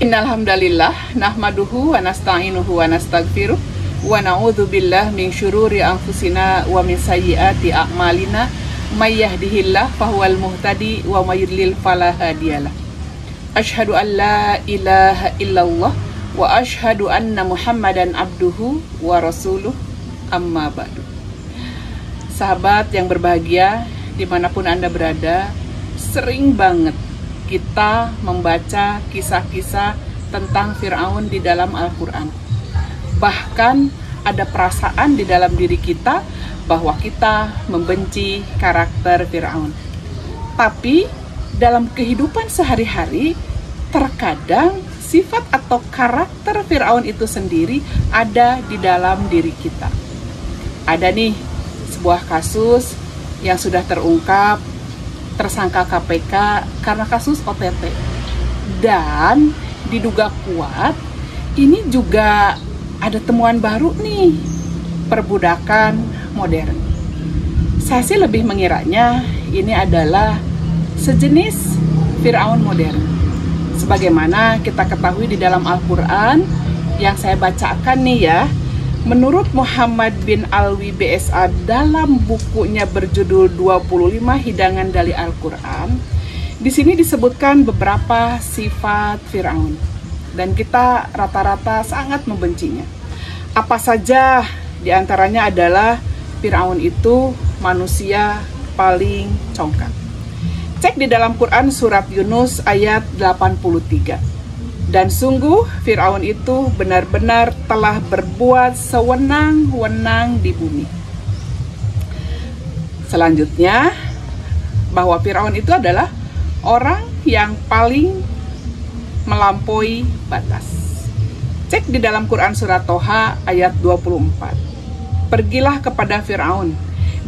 Innalhamdalillah nahmaduhu wa nasta'inuhu wa nastaghfiruh wa na'udzubillah min syururi anfusina wa min sayyiati a'malina may yahdihillah fahuwal muhtadi wa may yudlil fala hadiyalah. Asyhadu an la ilaha illallah wa asyhadu anna Muhammadan abduhu wa rasuluh, amma ba'du. Sahabat yang berbahagia dimanapun Anda berada, sering banget kita membaca kisah-kisah tentang Fir'aun di dalam Al-Quran. Bahkan ada perasaan di dalam diri kita bahwa kita membenci karakter Fir'aun. Tapi dalam kehidupan sehari-hari, terkadang sifat atau karakter Fir'aun itu sendiri ada di dalam diri kita. Ada nih sebuah kasus yang sudah terungkap, tersangka KPK karena kasus OTT, dan diduga kuat ini juga ada temuan baru nih, perbudakan modern. Saya sih lebih mengiranya ini adalah sejenis Fir'aun modern, sebagaimana kita ketahui di dalam Al-Quran yang saya bacakan nih ya. Menurut Muhammad bin Alwi BSA dalam bukunya berjudul 25 Hidangan dari Al-Quran, di sini disebutkan beberapa sifat Fir'aun dan kita rata-rata sangat membencinya. Apa saja diantaranya adalah Fir'aun itu manusia paling congkak. Cek di dalam Quran surat Yunus ayat 83. Dan sungguh Fir'aun itu benar-benar telah berbuat sewenang-wenang di bumi. Selanjutnya, bahwa Fir'aun itu adalah orang yang paling melampaui batas. Cek di dalam Quran surat Toha ayat 24. Pergilah kepada Fir'aun,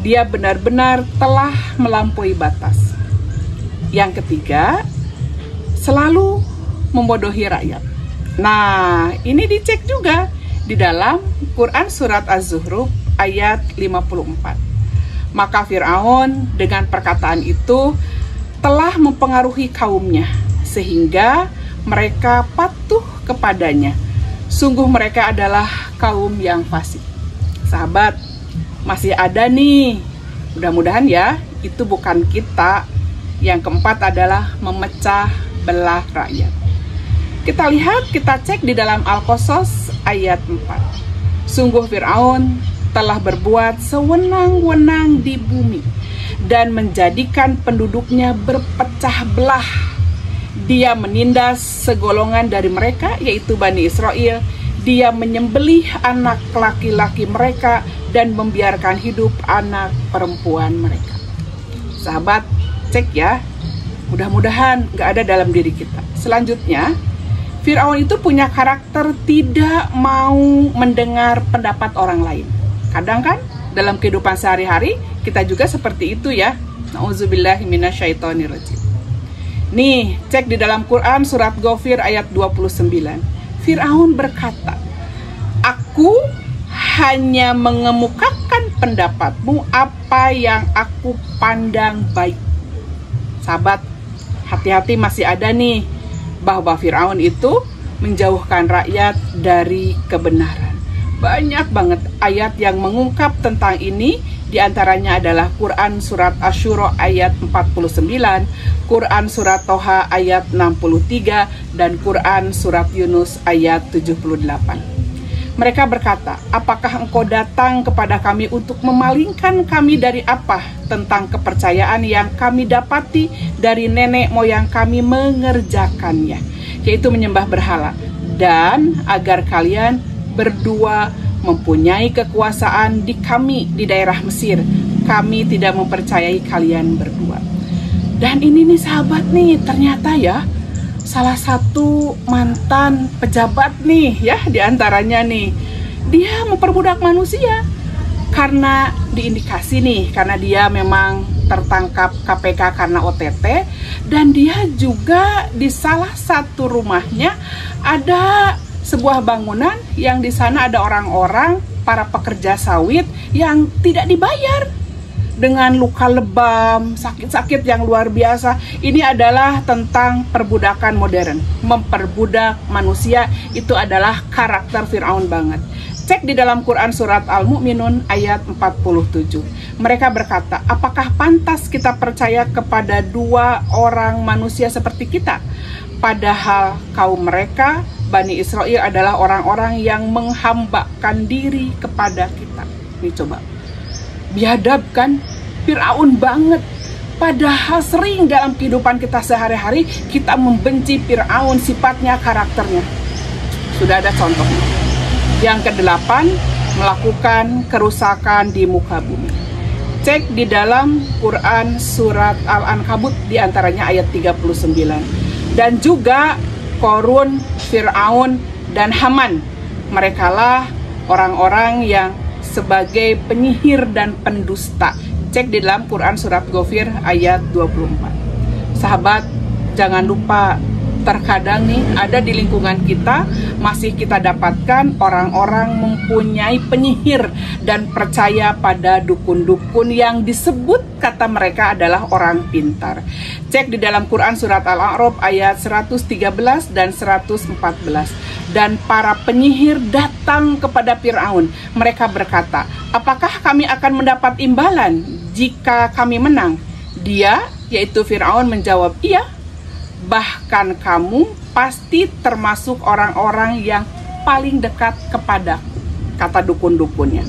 dia benar-benar telah melampaui batas. Yang ketiga, selalu membodohi rakyat. Nah, ini dicek juga di dalam Quran surat Az-Zukhruf ayat 54. Maka Fir'aun dengan perkataan itu telah mempengaruhi kaumnya sehingga mereka patuh kepadanya. Sungguh mereka adalah kaum yang fasik. Sahabat, masih ada nih. Mudah-mudahan ya, itu bukan kita. Yang keempat adalah memecah belah rakyat. Kita lihat, kita cek di dalam Al-Qasas ayat 4. Sungguh Fir'aun telah berbuat sewenang-wenang di bumi dan menjadikan penduduknya berpecah belah. Dia menindas segolongan dari mereka, yaitu Bani Israel. Dia menyembelih anak laki-laki mereka dan membiarkan hidup anak perempuan mereka. Sahabat, cek ya. Mudah-mudahan gak ada dalam diri kita. Selanjutnya, Fir'aun itu punya karakter tidak mau mendengar pendapat orang lain. Kadang kan dalam kehidupan sehari-hari kita juga seperti itu ya. Nauzubillahi minasyaitonirrajim. Nih, cek di dalam Quran surat Ghafir ayat 29. Fir'aun berkata, "Aku hanya mengemukakan pendapatmu apa yang aku pandang baik." Sahabat, hati-hati, masih ada nih bahwa Fir'aun itu menjauhkan rakyat dari kebenaran. Banyak banget ayat yang mengungkap tentang ini. Di antaranya adalah Quran surat Asy-Syura ayat 49, Quran surat Toha ayat 63, dan Quran surat Yunus ayat 78. Mereka berkata, "Apakah engkau datang kepada kami untuk memalingkan kami dari apa tentang kepercayaan yang kami dapati dari nenek moyang kami mengerjakannya, yaitu menyembah berhala, dan agar kalian berdua mempunyai kekuasaan di kami di daerah Mesir. Kami tidak mempercayai kalian berdua." Dan ini nih sahabat nih, ternyata ya salah satu mantan pejabat nih ya, diantaranya nih, dia memperbudak manusia karena diindikasi nih, karena dia memang tertangkap KPK karena OTT, dan dia juga di salah satu rumahnya ada sebuah bangunan yang di sana ada orang-orang para pekerja sawit yang tidak dibayar. dengan luka lebam, sakit-sakit yang luar biasa. Ini adalah tentang perbudakan modern. Memperbudak manusia itu adalah karakter Fir'aun banget. Cek di dalam Quran surat Al-Mu'minun ayat 47. Mereka berkata, apakah pantas kita percaya kepada dua orang manusia seperti kita? Padahal kaum mereka, Bani Israel, adalah orang-orang yang menghambakan diri kepada kita. Ini coba. Biadab kan? Fir'aun banget. Padahal sering dalam kehidupan kita sehari-hari kita membenci Fir'aun, sifatnya, karakternya. Sudah ada contohnya. Yang kedelapan, melakukan kerusakan di muka bumi. Cek di dalam Quran surat Al-Ankabut diantaranya ayat 39. Dan juga Korun, Fir'aun, dan Haman. Merekalah orang-orang yang sebagai penyihir dan pendusta. Cek di dalam Quran surat Ghafir ayat 24. Sahabat, jangan lupa, terkadang nih ada di lingkungan kita masih kita dapatkan orang-orang mempunyai penyihir dan percaya pada dukun-dukun yang disebut kata mereka adalah orang pintar. Cek di dalam Quran surat Al-A'raf ayat 113 dan 114. Dan para penyihir datang kepada Fir'aun. Mereka berkata, apakah kami akan mendapat imbalan jika kami menang? Dia, yaitu Fir'aun, menjawab, iya. Bahkan kamu pasti termasuk orang-orang yang paling dekat kepadaku, kata dukun-dukunnya.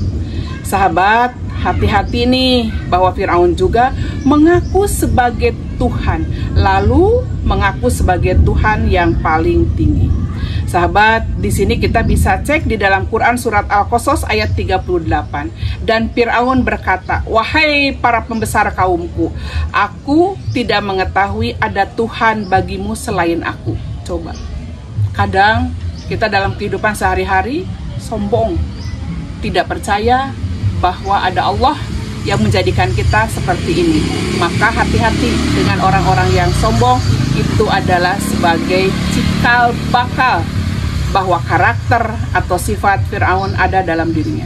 Sahabat, hati-hati nih bahwa Fir'aun juga mengaku sebagai Tuhan, lalu mengaku sebagai Tuhan yang paling tinggi. Sahabat, di sini kita bisa cek di dalam Quran surat Al-Qasas ayat 38. Dan Fir'aun berkata, wahai para pembesar kaumku, aku tidak mengetahui ada Tuhan bagimu selain aku. Coba, kadang kita dalam kehidupan sehari-hari sombong, tidak percaya bahwa ada Allah yang menjadikan kita seperti ini. Maka hati-hati dengan orang-orang yang sombong. Itu adalah sebagai cikal bakal bahwa karakter atau sifat Fir'aun ada dalam dirinya.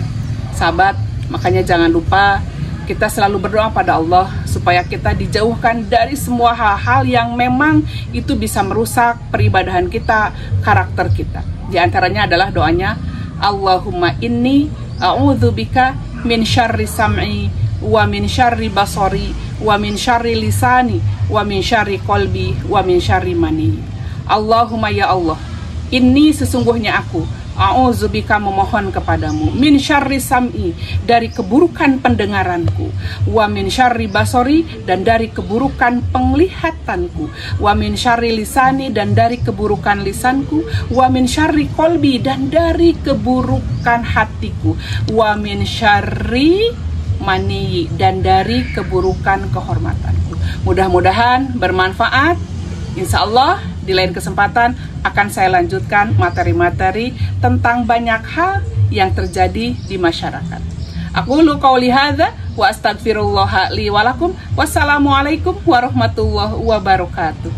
Sahabat, makanya jangan lupa kita selalu berdoa pada Allah supaya kita dijauhkan dari semua hal-hal yang memang itu bisa merusak peribadahan kita, karakter kita. Di antaranya adalah doanya, Allahumma inni a'udzubika min syarri sam'i wa min syarri basari wa min syarri lisani wa min syarri qalbi wa min syarri mani. Allahumma ya Allah, ini sesungguhnya aku a'udzubika memohon kepadamu min syarri sam'i, dari keburukan pendengaranku, wa min syarri basari, dan dari keburukan penglihatanku, wa min syarri lisani, dan dari keburukan lisanku, wa min syarri qalbi, dan dari keburukan hatiku, wa min syarri mani, dan dari keburukan kehormatanku. Mudah-mudahan bermanfaat. Insya Allah di lain kesempatan akan saya lanjutkan materi-materi tentang banyak hal yang terjadi di masyarakat. Aqulu qauli hadza wa astaghfirullah li wa lakum. Wassalamualaikum warahmatullahi wabarakatuh.